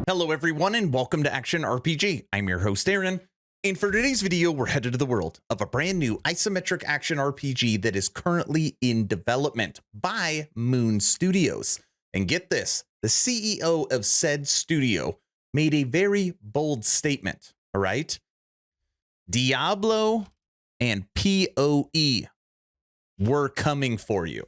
Hello everyone and welcome to Action RPG. I'm your host Aaron, and for today's video we're headed to the world of a brand new isometric action RPG that is currently in development by Moon Studios. And get this, the CEO of said studio made a very bold statement, all right? Diablo and POE, we're coming for you.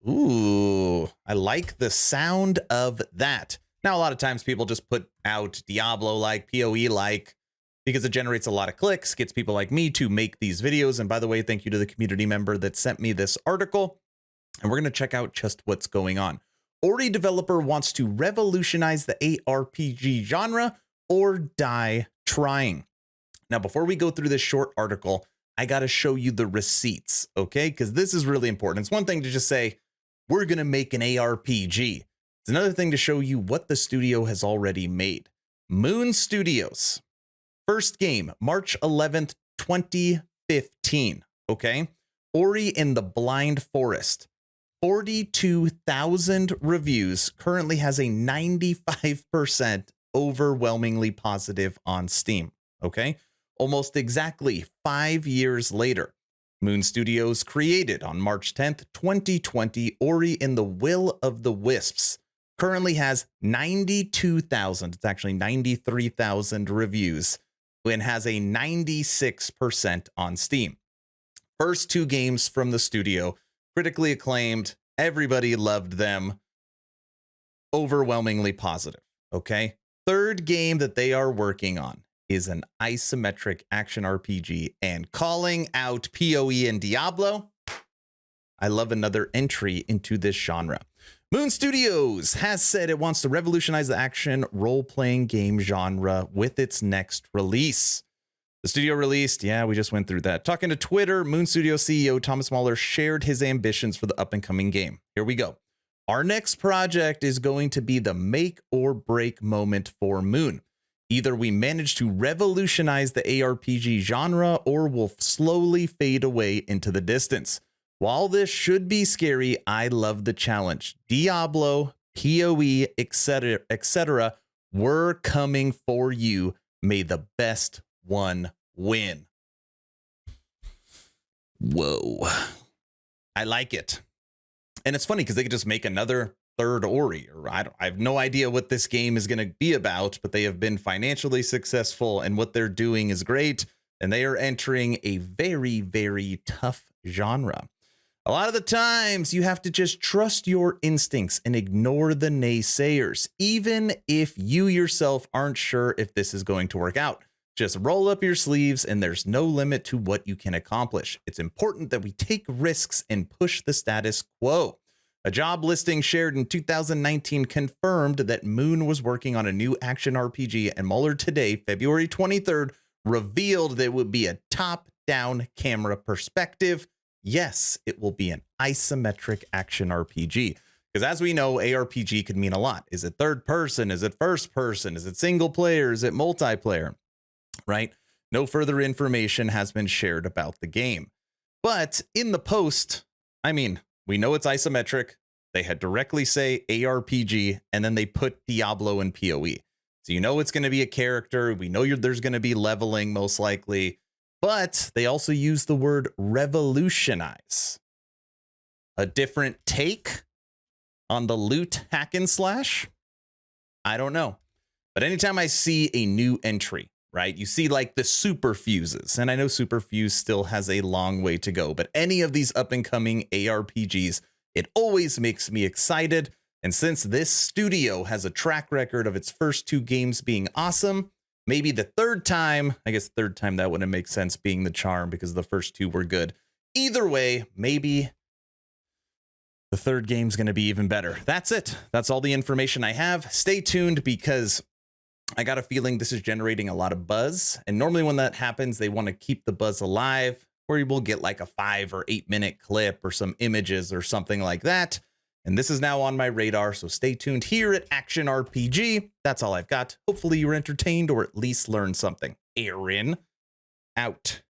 Ooh, I like the sound of that. Now, a lot of times people just put out Diablo-like, POE-like, because it generates a lot of clicks, gets people like me to make these videos. And by the way, thank you to the community member that sent me this article. And we're going to check out just what's going on. Ori developer wants to revolutionize the ARPG genre or die trying. Now, before we go through this short article, I got to show you the receipts, okay? Because this is really important. It's one thing to just say, we're going to make an ARPG. It's another thing to show you what the studio has already made. Moon Studios. First game, March 11th, 2015. Okay. Ori and the Blind Forest. 42,000 reviews. Currently has a 95% overwhelmingly positive on Steam. Okay. Almost exactly 5 years later, Moon Studios created on March 10th, 2020, Ori and the Will of the Wisps. Currently has 92,000, it's actually 93,000 reviews, and has a 96% on Steam. First two games from the studio, critically acclaimed, everybody loved them, overwhelmingly positive, okay? Third game that they are working on is an isometric action RPG, and calling out POE and Diablo, I love another entry into this genre. Moon Studios has said it wants to revolutionize the action role-playing game genre with its next release. The studio released, yeah, we just went through that. Talking to Twitter, Moon Studios CEO Thomas Mahler shared his ambitions for the up-and-coming game. Here we go. Our next project is going to be the make or break moment for Moon. Either we manage to revolutionize the ARPG genre or we'll slowly fade away into the distance. While this should be scary, I love the challenge. Diablo, POE, etc. We're coming for you. May the best one win. Whoa. I like it. And it's funny because they could just make another third Ori. Or I have no idea what this game is going to be about, but they have been financially successful and what they're doing is great. And they are entering a very, very tough genre. A lot of the times you have to just trust your instincts and ignore the naysayers, even if you yourself aren't sure if this is going to work out. Just roll up your sleeves and there's no limit to what you can accomplish. It's important that we take risks and push the status quo. A job listing shared in 2019 confirmed that Moon was working on a new action RPG, and Mueller today, February 23rd, revealed that it would be a top-down camera perspective. Yes, it will be an isometric action RPG. Because as we know, ARPG could mean a lot. Is it third person? Is it first person? Is it single player? Is it multiplayer? Right? No further information has been shared about the game. But in the post, I mean, we know it's isometric. They had directly say ARPG, and then they put Diablo and POE. So you know it's going to be a character. We know there's going to be leveling most likely. But they also use the word revolutionize. A different take on the loot hack and slash? I don't know. But anytime I see a new entry, right, you see like the Super Fuses. And I know Super Fuse still has a long way to go. But any of these up and coming ARPGs, it always makes me excited. And since this studio has a track record of its first two games being awesome, maybe the third time, I guess third time that wouldn't make sense being the charm because the first two were good. Either way, maybe the third game's going to be even better. That's it. That's all the information I have. Stay tuned because I got a feeling this is generating a lot of buzz. And normally when that happens, they want to keep the buzz alive, where you will get like a 5 or 8 minute clip or some images or something like that. And this is now on my radar, so stay tuned here at Action RPG. That's all I've got. Hopefully you were entertained or at least learned something. Aaron, out.